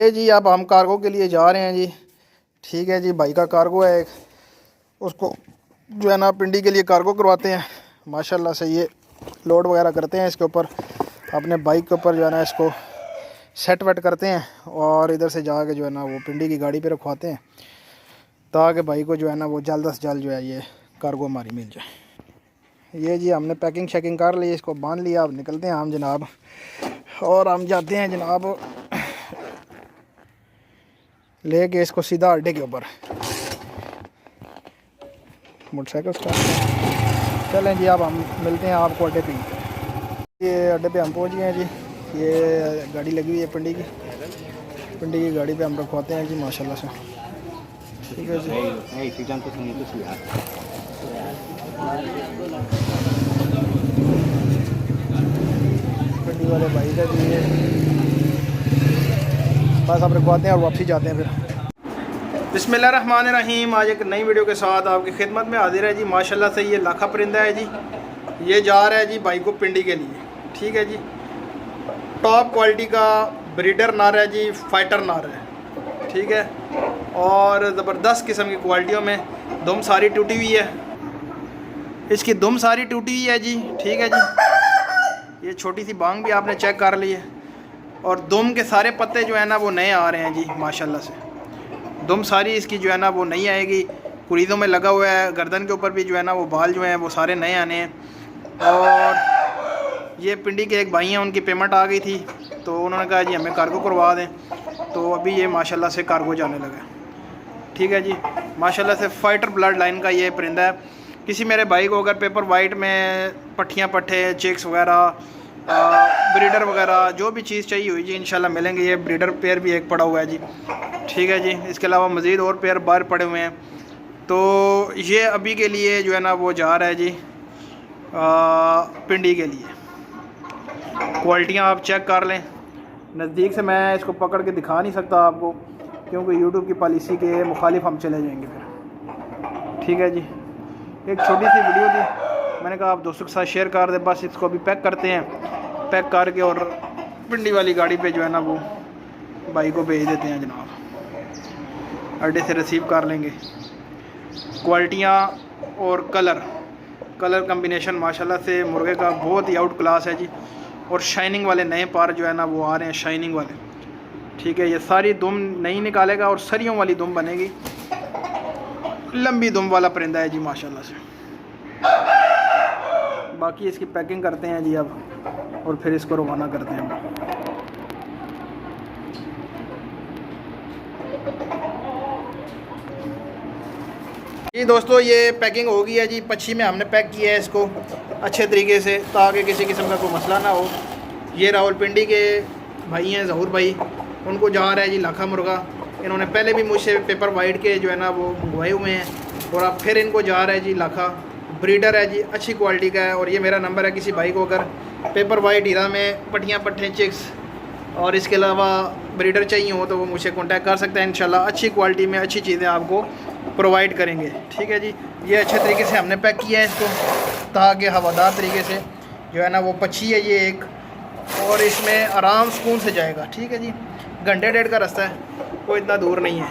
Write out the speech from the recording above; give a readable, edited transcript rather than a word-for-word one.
ये जी अब हम कार्गो के लिए जा रहे हैं जी। ठीक है जी, भाई का कार्गो है एक, उसको जो है ना पिंडी के लिए कार्गो करवाते हैं। माशाल्लाह से ये लोड वगैरह करते हैं इसके ऊपर, अपने बाइक के ऊपर जो है ना इसको सेट वेट करते हैं और इधर से जाके जो है ना वो पिंडी की गाड़ी पे रखवाते हैं ताकि भाई को जो है ना वो जल्द से जल्द जो है ये कार्गो हमारी मिल जाए। ये जी हमने पैकिंग शैकिंग कर ली, इसको बांध लिया। अब निकलते हैं हम जनाब, और हम जाते हैं जनाब लेके इसको सीधा अड्डे के ऊपर। Motorcycle start. चलें जी, अब हम मिलते हैं आपको अड्डे पे। ये अड्डे पे हम पहुंच गए हैं जी। ये गाड़ी लगी हुई है पिंडी की गाड़ी पे हम रखवाते हैं जी माशाल्लाह से। ठीक है जी। पिंडी वाले भाई का जी ये बस हम रखवाते हैं और वापसी जाते हैं फिर। बिस्मिल्लाहिर्रहमानिर्रहीम। आज एक नई वीडियो के साथ आपकी खिदमत में हाजिर है जी। माशाल्लाह से ये लाखा परिंदा है जी। ये जा रहा है जी भाई को पिंडी के लिए। ठीक है जी, टॉप क्वालिटी का ब्रीडर नार है जी, फाइटर नार है। ठीक है, और ज़बरदस्त किस्म की क्वालिटियों में। दुम सारी टूटी हुई है, इसकी दुम सारी टूटी हुई है जी। ठीक है जी, ये छोटी सी बांग भी आपने चेक कर ली है, और दुम के सारे पत्ते जो है ना वो नए आ रहे हैं जी माशाल्लाह से। दुम सारी इसकी जो है ना वो नई आएगी, कुरीदों में लगा हुआ है, गर्दन के ऊपर भी जो है ना वो बाल जो हैं वो सारे नए आने हैं। और ये पिंडी के एक भाई हैं, उनकी पेमेंट आ गई थी तो उन्होंने कहा जी हमें कार्गो करवा दें, तो अभी ये माशाल्लाह से कार्गो जाने लगा। ठीक है जी, माशाल्लाह से फाइटर ब्लड लाइन का ये परिंदा है। किसी मेरे भाई को अगर पेपर वाइट में पट्टियाँ पट्टे चेक्स वगैरह ब्रीडर वगैरह जो भी चीज़ चाहिए हुई जी इंशाल्लाह मिलेंगे। ये ब्रीडर पेयर भी एक पड़ा हुआ है जी। ठीक है जी, इसके अलावा मज़ीद और पेयर बाहर पड़े हुए हैं। तो ये अभी के लिए जो है ना वो जा रहा है जी पिंडी के लिए। क्वालिटियाँ आप चेक कर लें। नज़दीक से मैं इसको पकड़ के दिखा नहीं सकता आपको, क्योंकि यूट्यूब की पॉलिसी के मुखालिफ हम चले जाएंगे फिर। ठीक है जी, एक छोटी सी वीडियो थी, मैंने कहा आप दोस्तों के साथ शेयर कर दें। बस इसको अभी पैक करते हैं, पैक करके और पिंडी वाली गाड़ी पे जो है ना वो भाई को भेज देते हैं जनाब। अड्डे से रिसीव कर लेंगे। क्वालिटियाँ और कलर कम्बिनेशन माशाल्लाह से मुर्गे का बहुत ही आउट क्लास है जी। और शाइनिंग वाले नए पार जो है ना वो आ रहे हैं, शाइनिंग वाले। ठीक है, ये सारी दुम नहीं निकालेगा और सरियों वाली दुम बनेगी। लंबी दुम वाला परिंदा है जी माशाल्लाह से। बाकी इसकी पैकिंग करते हैं जी अब, और फिर इसको रवाना करते हैं। जी दोस्तों, ये पैकिंग हो गई है जी। पच्छी में हमने पैक किया है इसको अच्छे तरीके से ताकि किसी किस्म का कोई मसला ना हो। ये रावलपिंडी के भाई हैं ज़हूर भाई, उनको जा रहा है जी लाखा मुर्गा। इन्होंने पहले भी मुझसे पेपर वाइट के जो है ना वो मंगवाए हुए हैं, और अब फिर इनको जा रहा है जी लाखा। ब्रीडर है जी, अच्छी क्वालिटी का है। और ये मेरा नंबर है, किसी भाई को अगर पेपर वाइट हीरा में पट्टियाँ पट्टे चिक्स और इसके अलावा ब्रीडर चाहिए हो तो वो मुझसे कांटेक्ट कर सकते हैं। इंशाल्लाह अच्छी क्वालिटी में अच्छी चीज़ें आपको प्रोवाइड करेंगे। ठीक है जी, ये अच्छे तरीके से हमने पैक किया है इसको ताकि हवादार तरीके से जो है ना वो पक्षी है ये एक, और इसमें आराम सुकून से जाएगा। ठीक है जी, घंटे डेढ़ का रास्ता है, कोई इतना दूर नहीं है।